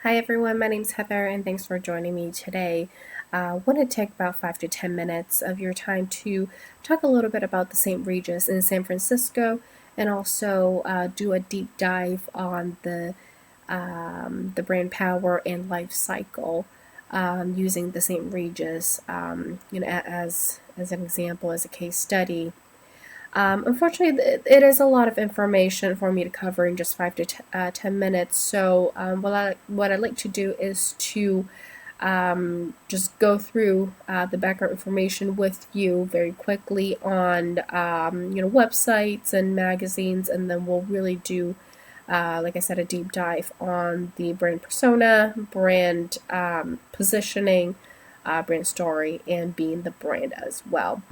Hi everyone, my name's Heather and thanks for joining me today. I want to take about 5 to 10 minutes of your time to talk a little bit about the St. Regis in San Francisco and also do a deep dive on the brand power and life cycle using the St. Regis as an example, as a case study. Unfortunately, it is a lot of information for me to cover in just 5 to 10 minutes. So what I'd like to do is to just go through the background information with you very quickly on websites and magazines, and then we'll really do, like I said, a deep dive on the brand persona, brand positioning, brand story, and being the brand as well.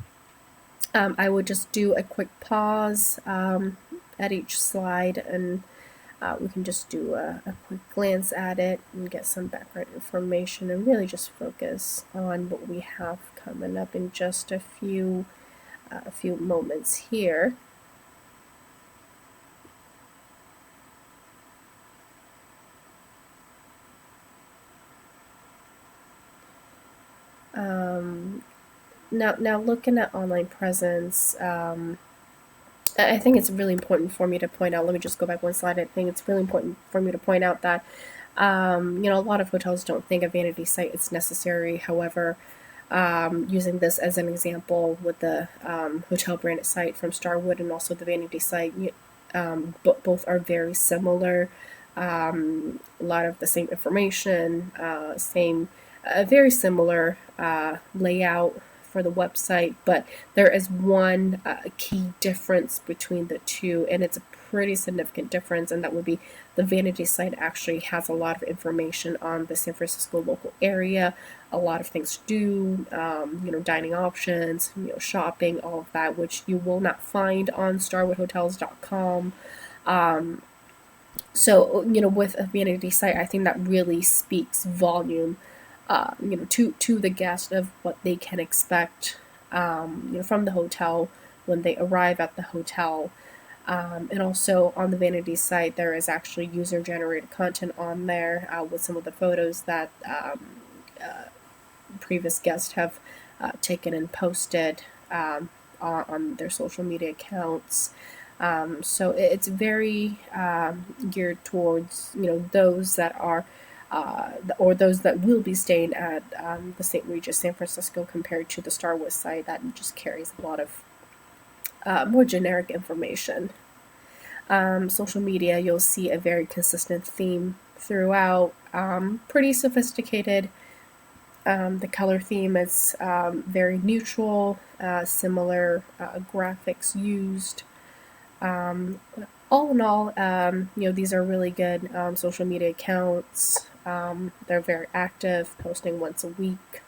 I would just do a quick pause at each slide, and we can just do a quick glance at it and get some background information and really just focus on what we have coming up in just a few moments here. Now looking at online presence, I think it's really important for me to point out, let me just go back one slide. I think it's really important for me to point out that, a lot of hotels don't think a vanity site is necessary. However, using this as an example with the hotel branded site from Starwood and also the vanity site, both are very similar. A lot of the same information, very similar layout for the website, but there is one key difference between the two, and it's a pretty significant difference, and that would be the vanity site actually has a lot of information on the San Francisco local area, a lot of things to do, dining options, shopping, all of that, which you will not find on starwoodhotels.com. So, with a vanity site, I think that really speaks volume, to the guest of what they can expect, from the hotel when they arrive at the hotel. And also on the vanity site, there is actually user-generated content on there with some of the photos that previous guests have taken and posted on their social media accounts. So it's very geared towards those that are or those that will be staying at the St. Regis San Francisco compared to the Starwood site that just carries a lot of more generic information. Social media, you'll see a very consistent theme throughout, pretty sophisticated. The color theme is very neutral, similar graphics used. All in all, these are really good social media accounts. They're very active, posting once a week.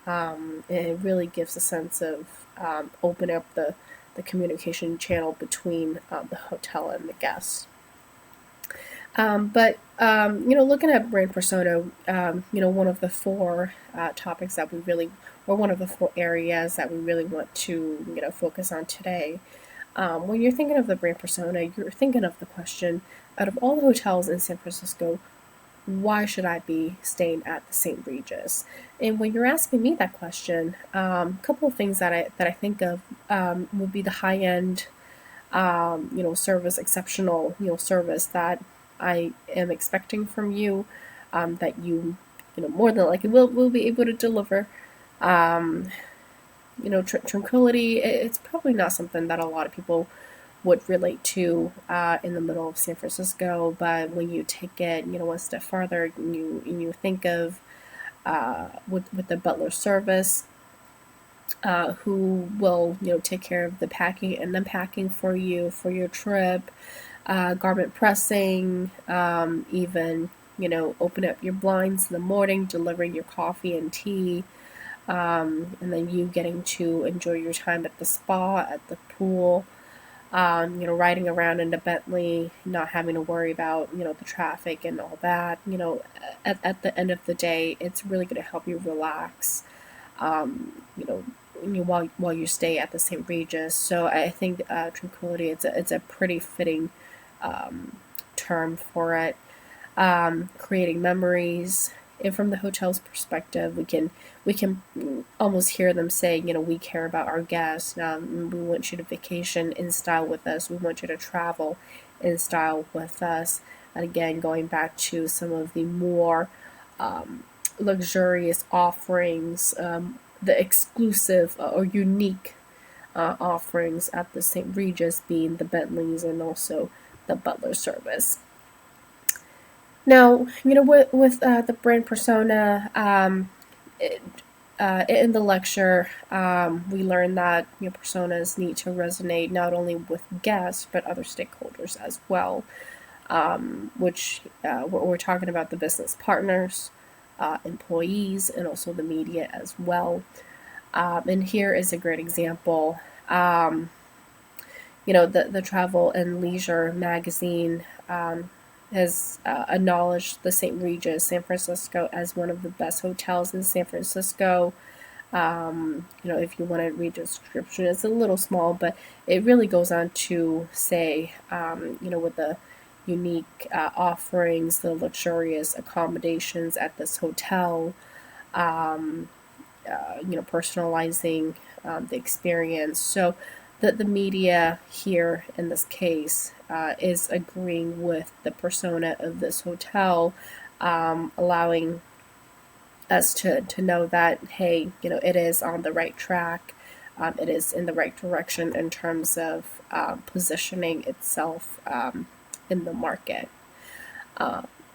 It really gives a sense of open up the communication channel between the hotel and the guests. But looking at brand persona, one of the four topics that we really, or one of the four areas that we really want to, focus on today. When you're thinking of the brand persona, you're thinking of the question, out of all the hotels in San Francisco, why should I be staying at the St. Regis? And when you're asking me that question, a couple of things that I think of would be the high end, service, exceptional, service that I am expecting from you, that you more than likely will be able to deliver. Tranquility, it's probably not something that a lot of people would relate to in the middle of San Francisco, but when you take it, one step farther, you think of with the butler service, who will take care of the packing and unpacking for you for your trip, garment pressing, even open up your blinds in the morning, delivering your coffee and tea. And then you getting to enjoy your time at the spa, at the pool, riding around in the Bentley, not having to worry about, the traffic and all that. At the end of the day, it's really going to help you relax, while you stay at the St. Regis. So I think tranquility, it's a pretty fitting term for it. creating memories. And from the hotel's perspective, we can almost hear them saying, we care about our guests. We want you to vacation in style with us. We want you to travel in style with us. And again, going back to some of the more luxurious offerings, the exclusive or unique offerings at the St. Regis being the Bentleys and also the butler service. Now, with the brand persona, in the lecture, we learned that personas need to resonate not only with guests but other stakeholders as well, which we're talking about the business partners, employees, and also the media as well. And here is a great example. The Travel and Leisure magazine has acknowledged the St. Regis San Francisco as one of the best hotels in San Francisco. If you want to read the description, it's a little small, but it really goes on to say, with the unique offerings, the luxurious accommodations at this hotel, personalizing the experience. So the media here in this case is agreeing with the persona of this hotel, allowing us to know that, hey, it is on the right track. It is in the right direction in terms of positioning itself in the market.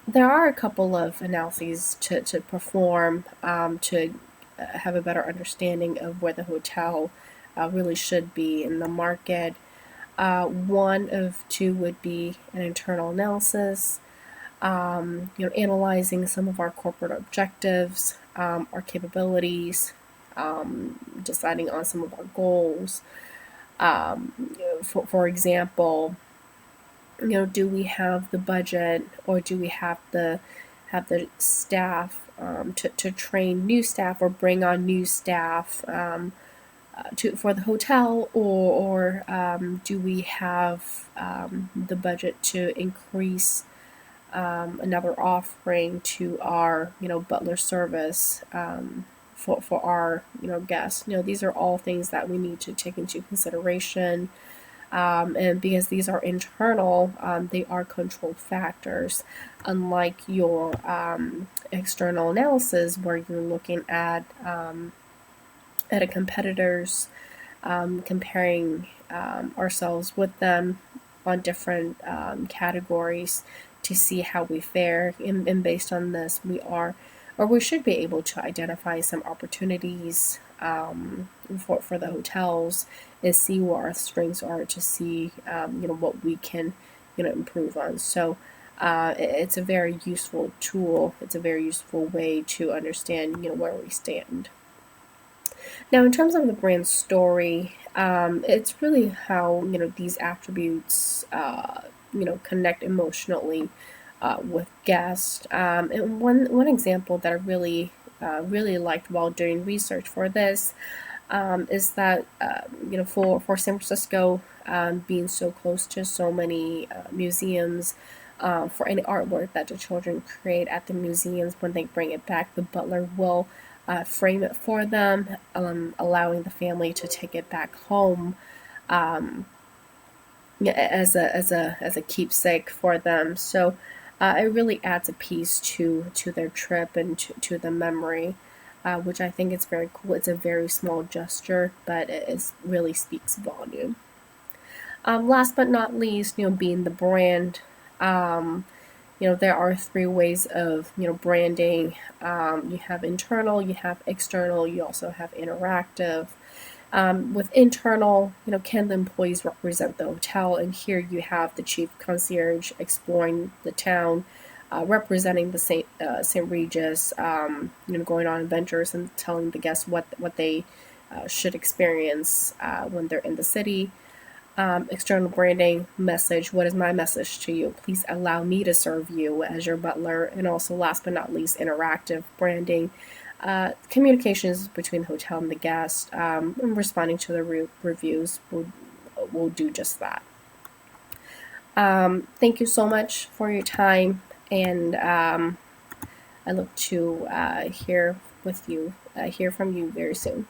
There are a couple of analyses to perform to have a better understanding of where the hotel really should be in the market. One of two would be an internal analysis, analyzing some of our corporate objectives, our capabilities, deciding on some of our goals. For example, do we have the budget, or do we have the staff to train new staff or bring on new staff for the hotel, or do we have the budget to increase another offering to our butler service for our guests? These are all things that we need to take into consideration. And because these are internal, they are control factors, unlike your external analysis where you're looking at a competitors, comparing ourselves with them on different categories to see how we fare. And based on this, we should be able to identify some opportunities for the hotels and see what our strengths are, to see what we can improve on. So it's a very useful tool. It's a very useful way to understand where we stand. Now, in terms of the brand story, it's really how these attributes connect emotionally with guests. And one example that I really liked while doing research for this is that for San Francisco, being so close to so many museums, for any artwork that the children create at the museums, when they bring it back, the butler will frame it for them, allowing the family to take it back home as a keepsake for them. So it really adds a piece to their trip and to the memory, which I think is very cool. It's a very small gesture, but it really speaks volume. Last but not least, being the brand. There are three ways of branding. You have internal, you have external, you also have interactive. With internal, can the employees represent the hotel? And here you have the chief concierge exploring the town, representing the St. Regis, going on adventures and telling the guests what they should experience when they're in the city. External branding message. What is my message to you? Please allow me to serve you as your butler. And also, last but not least, interactive branding. Communications between the hotel and the guest, and responding to the reviews will do just that. Thank you so much for your time, and I look to hear from you very soon.